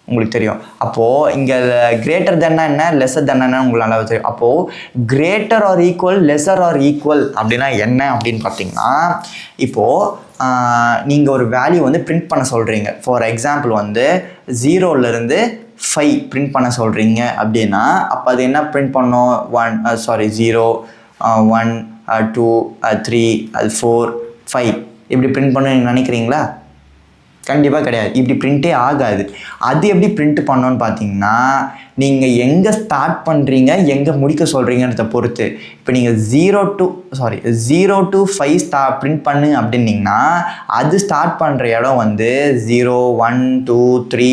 உங்களுக்கு தெரியும். அப்போது இங்கே கிரேட்டர் தென்னா என்ன, லெஸர் தென்னா என்ன உங்களுக்கு நல்லா தெரியும். அப்போது greater or equal, lesser or equal அப்படின்னா என்ன அப்படின்னு பார்த்தீங்கன்னா இப்போது நீங்கள் ஒரு வேல்யூ வந்து பிரிண்ட் பண்ண சொல்கிறீங்க. ஃபார் எக்ஸாம்பிள் வந்து 0லேருந்து 5 பிரிண்ட் பண்ண சொல்கிறீங்க அப்படின்னா அப்போ அது என்ன பிரிண்ட் பண்ணோம் 0 1 2 3 4 5 இப்படி பிரிண்ட் பண்ண நீங்கள் நினைக்கிறீங்களா? கண்டிப்பாக கிடையாது. இப்படி பிரிண்ட்டே ஆகாது. அது எப்படி பிரிண்ட் பண்ணோன்னு பார்த்தீங்கன்னா நீங்கள் எங்கே ஸ்டார்ட் பண்ணுறீங்க எங்கே முடிக்க சொல்கிறீங்கன்றத பொறுத்து. இப்போ நீங்கள் 0 to 5 பிரிண்ட் பண்ணு அப்படின்னிங்கன்னா அது ஸ்டார்ட் பண்ணுற இடம் வந்து 0 1 2 3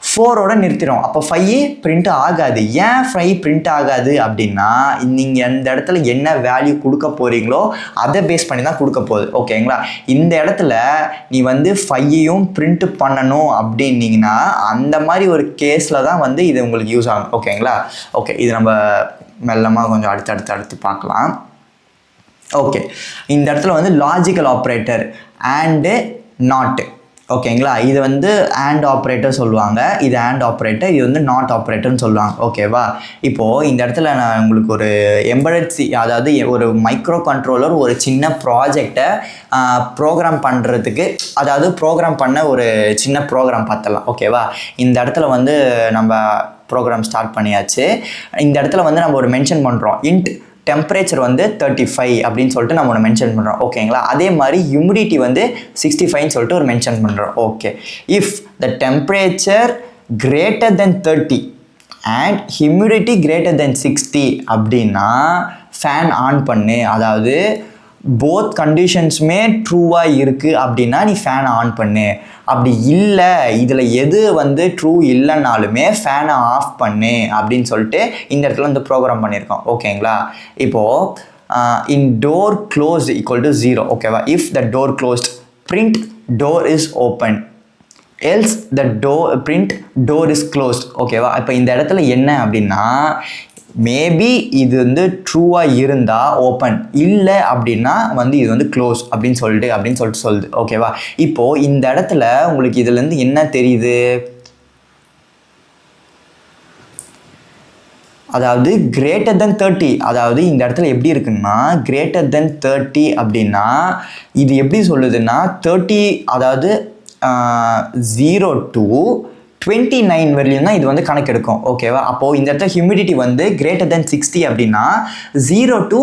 4ஓட நிறுத்திடும். அப்போ 5 பிரிண்ட் ஆகாது. ஏன் 5 பிரிண்ட் ஆகாது அப்படின்னா நீங்கள் அந்த இடத்துல என்ன வேல்யூ கொடுக்க போகிறீங்களோ அதை பேஸ் பண்ணி தான் கொடுக்க போகுது. ஓகேங்களா? இந்த இடத்துல நீ வந்து 5ஐயும் பிரிண்ட் பண்ணணும் அப்படின்னீங்கன்னா அந்த மாதிரி ஒரு கேஸில் தான் வந்து இது உங்களுக்கு யூஸ் ஆகும். ஓகேங்களா? ஓகே, இது நம்ம மெல்லமாக கொஞ்சம் அடுத்து பார்க்கலாம். ஓகே, இந்த இடத்துல வந்து லாஜிக்கல் ஆப்ரேட்டர் அண்டு நாட். ஓகேங்களா? இது வந்து AND ஆப்ரேட்டர் சொல்லுவாங்க, இது AND ஆப்ரேட்டர், இது வந்து நாட் ஆப்ரேட்டர்னு சொல்லுவாங்க. ஓகேவா? இப்போது இந்த இடத்துல நான் உங்களுக்கு ஒரு அதாவது ஒரு மைக்ரோ கண்ட்ரோலர் ஒரு சின்ன ப்ராஜெக்டை ப்ரோக்ராம் பண்ணுறதுக்கு, அதாவது ப்ரோக்ராம் பண்ண ஒரு சின்ன ப்ரோக்ராம் பார்த்துடலாம். ஓகேவா? இந்த இடத்துல வந்து நம்ம ப்ரோக்ராம் ஸ்டார்ட் பண்ணியாச்சு. இந்த இடத்துல வந்து நம்ம ஒரு மென்ஷன் பண்ணுறோம், இன்ட் டெம்பரேச்சர் வந்து 35 அப்படின்னு சொல்லிட்டு நம்ம ஒன்று மென்ஷன் பண்ணுறோம். ஓகேங்களா? அதே மாதிரி ஹியூமிடிட்டி வந்து 65 சொல்லிட்டு ஒரு மென்ஷன் பண்ணுறோம். Okay, if the temperature greater than 30 and humidity greater than 60 அப்படின்னா ஃபேன் ஆன் பண்ணு. அதாவது போத் கண்டிஷன்ஸுமே ட்ரூவாக இருக்குது அப்படின்னா நீ ஃபேனை ஆன் பண்ணு. அப்படி இல்லை, இதில் எது வந்து ட்ரூ இல்லைனாலுமே ஃபேனை ஆஃப் பண்ணு அப்படின்னு சொல்லிட்டு இந்த இடத்துல வந்து ப்ரோக்ராம் பண்ணியிருக்கோம். ஓகேங்களா? இப்போது இன் டோர் க்ளோஸ்ட் ஈக்குவல் டு 0. ஓகேவா? If the door closed print door is open else the print door is closed. ஓகேவா? இப்போ இந்த இடத்துல என்ன அப்படின்னா மேபி இது வந்து ட்ரூவாக இருந்தால் ஓப்பன், இல்லை அப்படின்னா வந்து இது வந்து க்ளோஸ் அப்படின்னு சொல்லிட்டு சொல்லுது. ஓகேவா? இப்போது இந்த இடத்துல உங்களுக்கு இதுலேருந்து என்ன தெரியுது? அதாவது greater than 30, அதாவது இந்த இடத்துல எப்படி இருக்குன்னா greater than 30 அப்படின்னா இது எப்படி சொல்லுதுன்னா 30, அதாவது 0 to 29 வரையும் தான் இது வந்து கணக்கு எடுக்கும். ஓகேவா? அப்போது இந்த இடத்துல ஹியூமிடிட்டி வந்து greater than 60 அப்படின்னா 0 to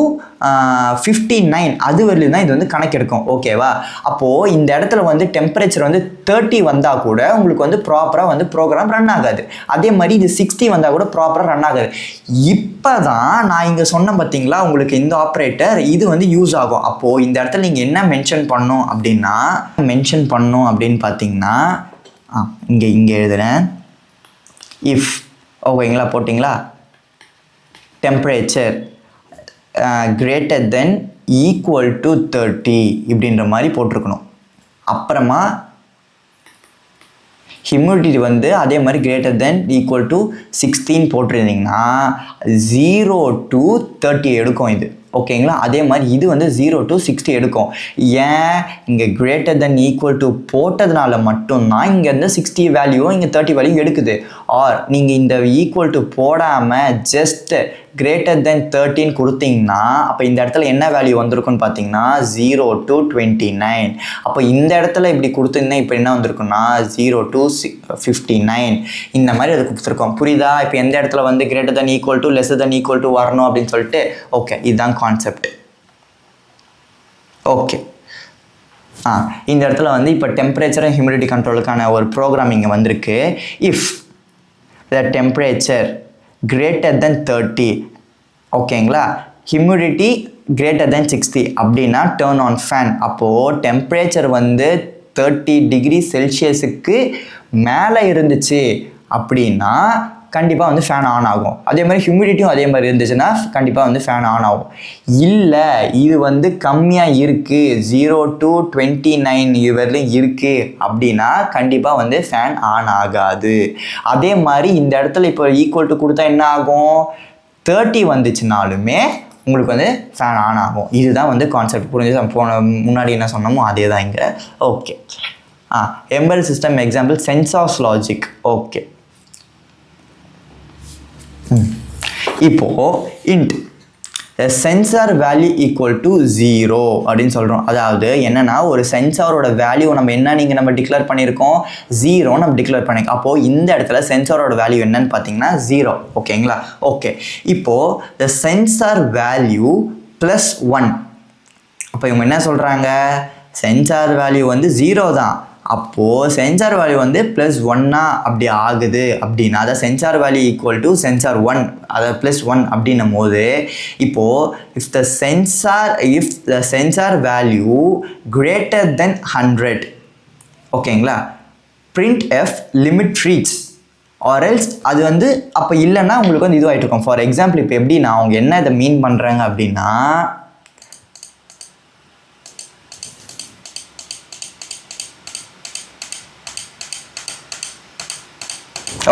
59 அது வரையும் தான் இது வந்து கணக்கு எடுக்கும். ஓகேவா? அப்போது இந்த இடத்துல வந்து டெம்பரேச்சர் வந்து 30 வந்தால் கூட உங்களுக்கு வந்து ப்ராப்பராக வந்து ப்ரோக்ராம் ரன் ஆகாது. அதே மாதிரி இது 60 வந்தால் கூட ப்ராப்பராக ரன் ஆகாது. இப்போ தான் நான் இங்கே சொன்னேன் பார்த்தீங்களா, உங்களுக்கு இந்த ஆப்ரேட்டர் இது வந்து யூஸ் ஆகும். அப்போது இந்த இடத்துல நீங்கள் என்ன மென்ஷன் பண்ணணும் அப்படின்னு பார்த்தீங்கன்னா இங்கே எழுதுகிறேன், இஃப். ஓகேங்களா? போட்டிங்களா? Temperature greater than equal to 30 இப்படின்ற மாதிரி போட்டிருக்கணும். அப்புறமா ஹியூமிடிட்டி வந்து அதே மாதிரி greater than equal to 16 போட்டிருந்தீங்கன்னா 0 to 30 எடுக்கும் இது. ஓகேங்களா? அதே மாதிரி இது வந்து 0 to 60 எடுக்கும். ஏன்? இங்கே greater than equal to போட்டதுனால மட்டும்தான் இங்கே வந்து 60 வேல்யூ இங்கே 30 வேல்யூ எடுக்குது. ஆர் நீங்கள் இந்த ஈக்குவல் டு போடாமல் ஜஸ்ட் greater than 13 கொடுத்தீங்கன்னா அப்போ இந்த இடத்துல என்ன வேல்யூ வந்திருக்குன்னு பார்த்தீங்கன்னா 0 to 29. அப்போ இந்த இடத்துல இப்படி கொடுத்துருந்தா இப்போ என்ன வந்திருக்குன்னா 0 to 59 இந்த மாதிரி அது கொடுத்துருக்கோம். புரியுதா? இப்போ எந்த இடத்துல வந்து greater than equal to lesser than equal to வரணும் அப்படின்னு சொல்லிட்டு. ஓகே, இதுதான் கான்செப்ட். ஓகே, இந்த இடத்துல வந்து இப்போ டெம்பரேச்சர் அண்ட் ஹியூமிடிட்டி கண்ட்ரோலுக்கான ஒரு ப்ரோக்ராம் இங்கே வந்திருக்கு. If the temperature greater than 30, ஓகேங்களா, ஹியூமிடிட்டி greater than 60 அப்படின்னா டர்ன் ஆன் ஃபேன். அப்போது டெம்பரேச்சர் வந்து 30 டிகிரி செல்சியஸுக்கு மேலே இருந்துச்சு அப்படின்னா கண்டிப்பாக வந்து ஃபேன் ஆன் ஆகும். அதே மாதிரி ஹியூமிடிட்டியும் அதே மாதிரி இருந்துச்சுன்னா கண்டிப்பாக வந்து ஃபேன் ஆன் ஆகும். இல்லை இது வந்து கம்மியாக இருக்குது 0 to 29 வரலையும் இருக்குது அப்படின்னா கண்டிப்பாக வந்து ஃபேன் ஆன் ஆகாது. அதே மாதிரி இந்த இடத்துல இப்போ ஈக்குவல் டு கொடுத்தா என்ன ஆகும்? 30 வந்துச்சுனாலுமே உங்களுக்கு வந்து ஃபேன் ஆன் ஆகும். இதுதான் வந்து கான்செப்ட். புரிஞ்சு போன முன்னாடி என்ன சொன்னோமோ அதே தான் இங்கே. Okay, embedded system example sensors logic. Okay, இப்போது int sensor value equal to 0 அப்படின்னு சொல்கிறோம். அதாவது என்னென்னா ஒரு சென்சாரோட வேல்யூ நம்ம டிக்ளேர் பண்ணியிருக்கோம் 0 நம்ம டிக்ளேர் பண்ணியிருக்கோம். அப்போது இந்த இடத்துல சென்சாரோட வேல்யூ என்னன்னு பார்த்தீங்கன்னா 0. ஓகேங்களா? ஓகே, இப்போது த சென்சார் வேல்யூ ப்ளஸ் 1. அப்போ இவங்க என்ன சொல்கிறாங்க, சென்சார் வேல்யூ 0 தான். அப்போது சென்சார் வேல்யூ ப்ளஸ் 1 அப்படி ஆகுது அப்படின்னா அதை sensor value equal to sensor 1, அதை ப்ளஸ் 1 அப்படின்னும் போது இப்போது if the sensor value greater than 100, ஓகேங்களா, print F limit reach or else அது அப்போ இல்லைன்னா உங்களுக்கு இதுவாகிட்டு இருக்கும். ஃபார் எக்ஸாம்பிள் இப்போ எப்படின்னா அவங்க என்ன இதை மீன் பண்ணுறாங்க அப்படின்னா,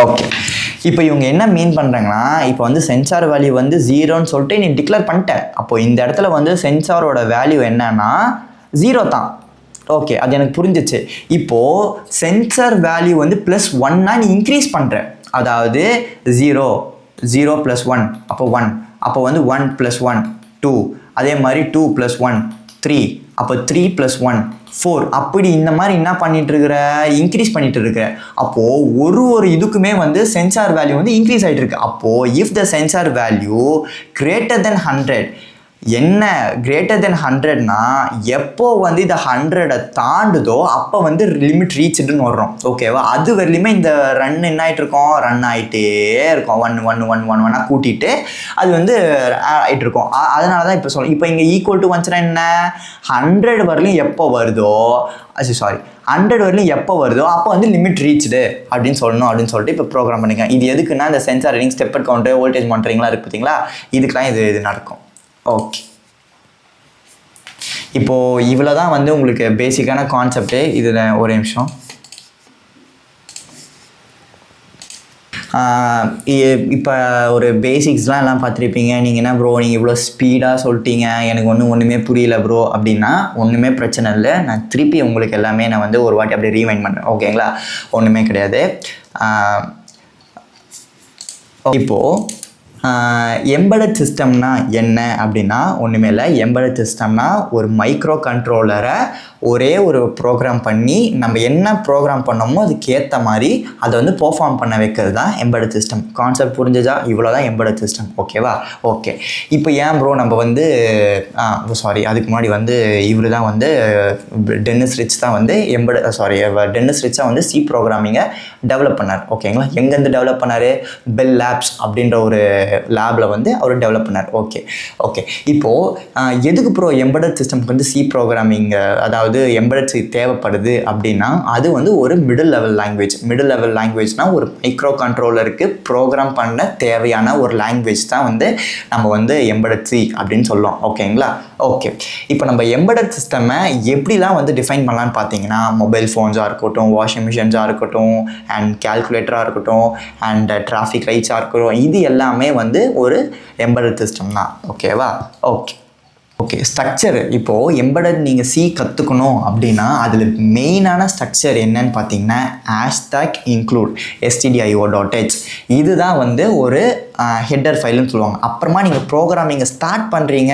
ஓகே, இப்போ இவங்க என்ன மீன் பண்ணுறாங்கன்னா, இப்போ சென்சார் வேல்யூ 0ன்னு சொல்லிட்டு நீ டிக்ளேர் பண்ணிட்டேன். அப்போது இந்த இடத்துல சென்சாரோட வேல்யூ என்னன்னா 0 தான். ஓகே, அது எனக்கு புரிஞ்சிச்சு. இப்போது சென்சார் வேல்யூ ப்ளஸ் 1 நீ இன்க்ரீஸ் பண்ணுற. அதாவது 0 + 1 அப்போ 1, அப்போ 1 + 1 2, அதே மாதிரி 2 + 1 3, அப்போ 3 + 1 4, அப்படி இந்த மாதிரி என்ன பண்ணிட்டு இருக்கிற, இன்க்ரீஸ் பண்ணிட்டு இருக்கிற. அப்போது ஒரு இதுக்குமே சென்சார் வேல்யூ இன்க்ரீஸ் ஆகிட்டு இருக்கு. அப்போது if the sensor value greater than 100, என்ன கிரேட்டர் தென் 100னா எப்போ இது 100 தாண்டுதோ அப்போ லிமிட் ரீச்சுன்னு வர்றோம். ஓகேவா? அது வரலையுமே இந்த ரன் என்ன ஆகிட்டு இருக்கோம், ரன் ஆகிட்டே இருக்கும். 1 கூட்டிகிட்டு அது ஆகிட்டு இருக்கும். அதனால தான் இப்போ சொல்கிறோம். இப்போ இங்கே ஈக்குவல் டு வந்துச்சுன்னா என்ன, 100 வரலையும் எப்போ வருதோ 100 வரலையும் எப்போ வருதோ அப்போ லிமிட் ரீச்டு அப்படின்னு சொல்லிட்டு இப்போ ப்ரோக்ராம் பண்ணிங்க. இது எதுக்குன்னா இந்த sensor reading, step counter, voltage மானிட்டரிங்லாம் இருக்குது பார்த்தீங்களா, இதுக்கெலாம் இது நடக்கும். ஓகே, இப்போது இவ்வளோ தான் உங்களுக்கு பேசிக்கான கான்செப்ட்டு. இதில் ஒரு நிமிஷம். இப்போ ஒரு பேசிக்ஸ்லாம் எல்லாம் பார்த்துருப்பீங்க. நீங்கள் என்ன ப்ரோ நீங்கள் இவ்வளோ ஸ்பீடாக சொல்லிட்டீங்க, எனக்கு ஒன்றுமே புரியல ப்ரோ அப்படின்னா ஒன்றுமே பிரச்சனை இல்லை. நான் திருப்பி உங்களுக்கு எல்லாமே நான் ஒரு வாட்டி அப்படியே ரீவைண்ட் பண்ணுறேன். ஓகேங்களா? ஒன்றுமே கிடையாது. இப்போது எம்பெடட் சிஸ்டம்னா என்ன அப்படின்னா ஒன்றுமே இல்லை. எம்பெடட் சிஸ்டம்னா ஒரு மைக்ரோ கண்ட்ரோலரை ஒரே ஒரு ப்ரோக்ராம் பண்ணி நம்ம என்ன ப்ரோக்ராம் பண்ணோமோ அதுக்கேற்ற மாதிரி அதை பெர்ஃபார்ம் பண்ண வைக்கிறது தான் எம்பெடட் சிஸ்டம். கான்செப்ட் புரிஞ்சுதா? இவ்வளோ தான் எம்பெடட் சிஸ்டம். ஓகேவா? ஓகே, இப்போ ஏன் ப்ரோ நம்ம அதுக்கு முன்னாடி இவர் தான் டென்னிஸ் ரிச் தான் டென்னிஸ் ரிச் தான் சி ப்ரோக்ராமிங்கை டெவலப் பண்ணார். ஓகேங்களா? எங்கேருந்து டெவலப் பண்ணார்? பெல் லேப்ஸ் அப்படின்ற ஒரு லேபில் அவர் டெவலப் பண்ணார். ஓகே, இப்போது எதுக்கு ப்ரோ எம்பெடட் சிஸ்டம்க்கு சி ப்ரோக்ராமிங், அதாவது எம்பெடட் தேவைப்படுது அப்படின்னா அது ஒரு மிடில் லெவல் லாங்குவேஜ்னா ஒரு மைக்ரோ கண்ட்ரோலருக்கு ப்ரோக்ராம் பண்ண தேவையான ஒரு லாங்குவேஜ் தான் நம்ம எம்பெடட் சி அப்படின்னு சொல்லுவோம். ஓகேங்களா? ஓகே, இப்போ நம்ம எம்பெடட் சிஸ்டமை எப்படிலாம் டிஃபைன் பண்ணலான்னு பார்த்தீங்கன்னா, மொபைல் ஃபோன்ஸாக இருக்கட்டும், வாஷிங் மிஷின்ஸாக இருக்கட்டும், அண்ட் கேல்குலேட்டராக இருக்கட்டும், அண்ட் டிராஃபிக் லைட்ஸாக இருக்கட்டும், இது எல்லாமே ஒரு எம்பெடட் சிஸ்டம் தான். ஓகேவா? Okay, structure. இப்போது எம்பெடட் நீங்கள் சி கற்றுக்கணும் அப்படின்னா அதில் மெயினான ஸ்ட்ரக்சர் என்னன்னு பார்த்தீங்கன்னா ஹேஷ்டாக் இன்க்ளூட் stdio.h. இதுதான் ஒரு ஹெட்டர் ஃபைல்னு சொல்லுவாங்க. அப்புறமா நீங்கள் ப்ரோக்ராமிங்கை ஸ்டார்ட் பண்ணுறீங்க,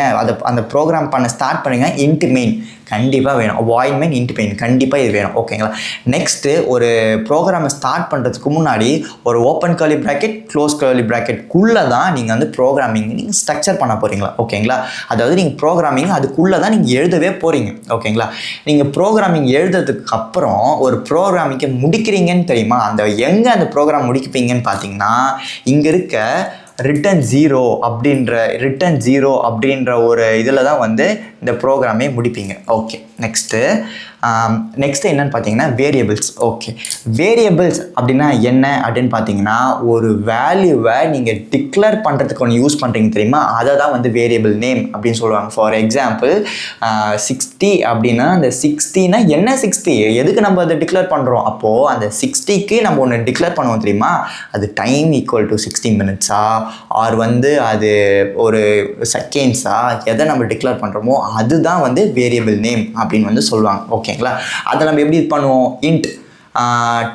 அந்த ப்ரோக்ராம் பண்ண ஸ்டார்ட் பண்ணுறீங்க, இன்ட் மெயின் கண்டிப்பாக வேணும், வாய்ட் மெயின், இன்ட் மெயின் கண்டிப்பாக இது வேணும். ஓகேங்களா? நெக்ஸ்ட்டு ஒரு ப்ரோக்ராமை ஸ்டார்ட் பண்ணுறதுக்கு முன்னாடி ஒரு open curly bracket, close curly ப்ராக்கெட்குள்ளே தான் நீங்கள் ப்ரோக்ராமிங் நீங்கள் ஸ்ட்ரக்சர் பண்ண போகிறீங்களா. ஓகேங்களா? அதாவது நீங்கள் ப்ரோக்ராமிங் அதுக்குள்ளே தான் நீங்கள் எழுதவே போகிறீங்க. ஓகேங்களா? நீங்கள் ப்ரோக்ராமிங் எழுதுறதுக்கு அப்புறம் ஒரு ப்ரோக்ராமிங்கை முடிக்கிறீங்கன்னு தெரியுமா, எங்கே அந்த ப்ரோக்ராம் முடிப்பீங்கன்னு பார்த்தீங்கன்னா இங்கே இருக்க ரிட்டன் ஜீரோ அப்படின்ற ஒரு இதில் தான் இந்த ப்ரோக்ராமே முடிப்பீங்க. ஓகே, நெக்ஸ்ட்டு என்னன்னு பார்த்தீங்கன்னா வேரியபிள்ஸ். ஓகே, வேரியபிள்ஸ் அப்படின்னா என்ன அப்படின்னு பார்த்தீங்கன்னா ஒரு வேல்யூவை நீங்கள் டிக்ளேர் பண்ணுறதுக்கு ஒன்று யூஸ் பண்ணுறீங்க தெரியுமா, அதை தான் வேரியபிள் நேம் அப்படின்னு சொல்லுவாங்க. ஃபார் எக்ஸாம்பிள் 60 அப்படின்னா அந்த 60னா என்ன 60 எதுக்கு நம்ம அதை டிக்ளேர் பண்ணுறோம், அப்போது அந்த 60க்கு நம்ம ஒன்று டிக்ளேர் பண்ணுவோம் தெரியுமா, அது டைம் ஈக்குவல் டு 60 மினிட்ஸா ஆர் அது ஒரு செகண்ட்ஸா, எதை நம்ம டிக்ளேர் பண்ணுறோமோ அதுதான் வேரியபிள் நேம் அப்படின்னு சொல்லுவாங்க. ஓகேங்களா? அதை நம்ம எப்படி இது பண்ணுவோம், int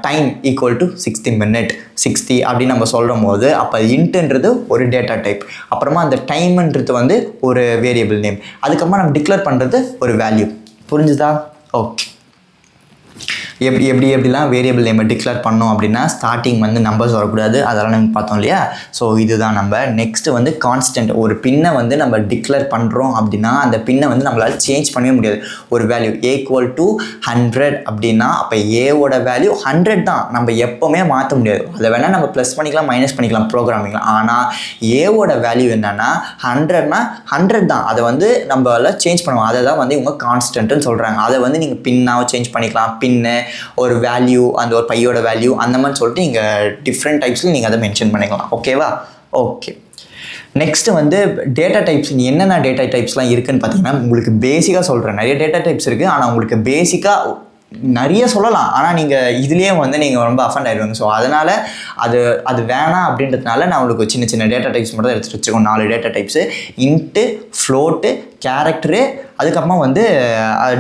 time equal to 60 minute 60 அப்படின்னு நம்ம சொல்லும் போது அப்போ இன்ட்டுன்றது ஒரு டேட்டா டைப், அப்புறமா அந்த டைம்ன்றது வந்து ஒரு வேரியபிள் நேம், அதுக்கப்புறமா நம்ம டிக்ளேர் பண்ணுறது ஒரு வேல்யூ. புரிஞ்சுதா? ஓகே. எப்படிலாம் வேரியபிள் நேமை டிக்ளேர் பண்ணோம் அப்படின்னா ஸ்டார்டிங் வந்து நம்பர்ஸ் வரக்கூடாது, அதெல்லாம் நம்ம பார்த்தோம் இல்லையா? ஸோ இதுதான் நம்ம நெக்ஸ்ட்டு வந்து கான்ஸ்டன்ட். ஒரு பின்னை வந்து நம்ம டிக்ளேர் பண்ணுறோம் அப்படின்னா அந்த பின்னை வந்து நம்மளால் சேஞ்ச் பண்ணவே முடியாது. ஒரு வேல்யூ ஈக்குவல் டு 100 அப்படின்னா அப்போ ஏவோட வேல்யூ 100 தான், நம்ம எப்போவுமே மாற்ற முடியாது. அதை வேணால் நம்ம ப்ளஸ் பண்ணிக்கலாம் மைனஸ் பண்ணிக்கலாம் ப்ரோக்ராமிங்லாம். ஆனால் ஏவோட வேல்யூ என்னென்னா 100னா 100 தான், அதை வந்து நம்மளால் சேஞ்ச் பண்ணுவோம். அதை தான் வந்து இவங்க கான்ஸ்டன்ட்னு சொல்கிறாங்க. அதை வந்து நீங்கள் பின்னாக சேஞ்ச் பண்ணிக்கலாம், பின்னு ஒரு வேல்யூ, அந்த ஒரு பையோட வேல்யூ அந்த மாதிரி சொல்லிட்டு நீங்கள் டிஃப்ரெண்ட் டைப்ஸில் நீங்கள் அதை மென்ஷன் பண்ணிக்கலாம். ஓகேவா? ஓகே. நெக்ஸ்ட்டு வந்து டேட்டா டைப்ஸ். என்னென்ன டேட்டா டைப்ஸ்லாம் இருக்குதுன்னு பார்த்தீங்கன்னா உங்களுக்கு பேசிக்காக சொல்கிறேன். நிறைய டேட்டா டைப்ஸ் இருக்குது, ஆனால் உங்களுக்கு பேசிக்காக நிறைய சொல்லலாம். ஆனால் நீங்கள் இதுலேயே வந்து நீங்கள் ரொம்ப அஃபண்ட் ஆகிடுவாங்க. ஸோ அதனால் அது வேணாம் அப்படின்றதுனால நான் உங்களுக்கு சின்ன சின்ன டேட்டா டைப்ஸ் மட்டும் தான் எடுத்துகிட்டு வச்சுக்கோங்க. 4 data types: into, float, character, அதுக்கப்புறமா வந்து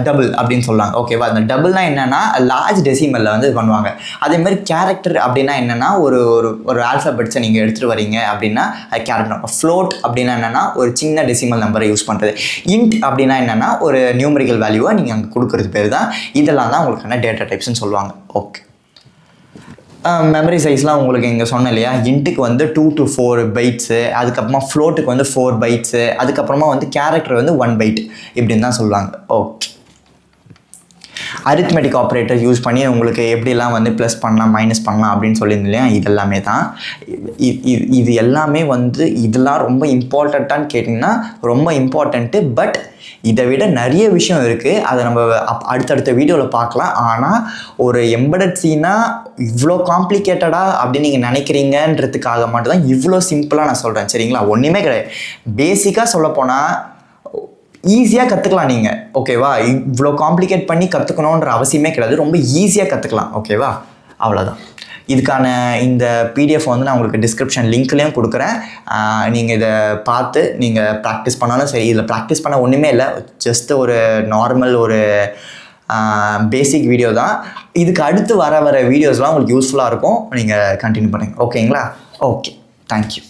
டபுள் அப்படின்னு சொல்லுவாங்க. ஓகேவா? அந்த டபுள்னால் என்னென்னா லார்ஜ் டெசிமலில் வந்து பண்ணுவாங்க. அதேமாதிரி கேரக்டர் அப்படின்னா என்னென்னா ஒரு ஒரு ஆல்ஃபபெட்ஸை நீங்கள் எடுத்துகிட்டு வரீங்க அப்படின்னா அது கேரக்டர். ஃப்ளோட் அப்படின்னா என்னென்னா ஒரு சின்ன டெசிமல் நம்பரை யூஸ் பண்ணுறது. இன்ட் அப்படின்னா என்னென்னா ஒரு நியூமரிக்கல் வேல்யூவை நீங்கள் அங்கே கொடுக்குறது பேர் தான். இதெல்லாம் தான் உங்களுக்கான டேட்டா டைப்ஸ்னு சொல்லுவாங்க. ஓகே. மெமரி சைஸ்லாம் உங்களுக்கு இங்கே சொன்னேன் இல்லையா? இன்ட்டுக்கு வந்து 2 to 4 பைட்ஸு, அதுக்கப்புறமா ஃப்ளோட்டுக்கு வந்து 4 பைட்ஸு, அதுக்கப்புறமா வந்து கேரக்டர் வந்து 1 பைட் இப்படின்னு தான் சொல்லுவாங்க. ஓகே. அரித்மெட்டிக் ஆப்ரேட்டர் யூஸ் பண்ணி உங்களுக்கு எப்படிலாம் வந்து ப்ளஸ் பண்ணலாம் மைனஸ் பண்ணலாம் அப்படின்னு சொல்லியிருந்தேன். இதெல்லாமே தான். இது எல்லாமே வந்து இதெல்லாம் ரொம்ப இம்பார்ட்டண்ட்டான்னு கேட்டிங்கன்னா ரொம்ப இம்பார்ட்டண்ட்டு. பட் இதை விட நிறைய விஷயம் இருக்குது, அதை நம்ம அடுத்தடுத்த வீடியோவில் பார்க்கலாம். ஆனால் ஒரு எம்பெடட் சீனா இவ்வளோ காம்ப்ளிகேட்டடாக அப்படின்னு நீங்கள் நினைக்கிறீங்கன்றதுக்காக மட்டும்தான் இவ்வளோ சிம்பிளாக நான் சொல்கிறேன். சரிங்களா? ஒன்றுமே கிடையாது. பேசிக்காக சொல்லப்போனால் ஈஸியாக கற்றுக்கலாம் நீங்கள். ஓகேவா? இவ்வளோ காம்ப்ளிகேட் பண்ணி கற்றுக்கணுன்ற அவசியமே கிடையாது. ரொம்ப ஈஸியாக கற்றுக்கலாம். ஓகேவா? அவ்வளோதான். இதுக்கான இந்த பிடிஎஃப் வந்து நான் உங்களுக்கு டிஸ்கிரிப்ஷன் லிங்க்லேயும் கொடுக்குறேன். நீங்கள் இதை பார்த்து நீங்கள் ப்ராக்டிஸ் பண்ணாலும் சரி. இதில் ப்ராக்டிஸ் பண்ண ஒன்றுமே இல்லை, ஜஸ்ட் ஒரு நார்மல் ஒரு பேசிக் வீடியோ தான். இதுக்கு அடுத்து வர வீடியோஸ்லாம் உங்களுக்கு யூஸ்ஃபுல்லாக இருக்கும். நீங்கள் கண்டினியூ பண்ணுங்கள். ஓகேங்களா? ஓகே. தேங்க்யூ.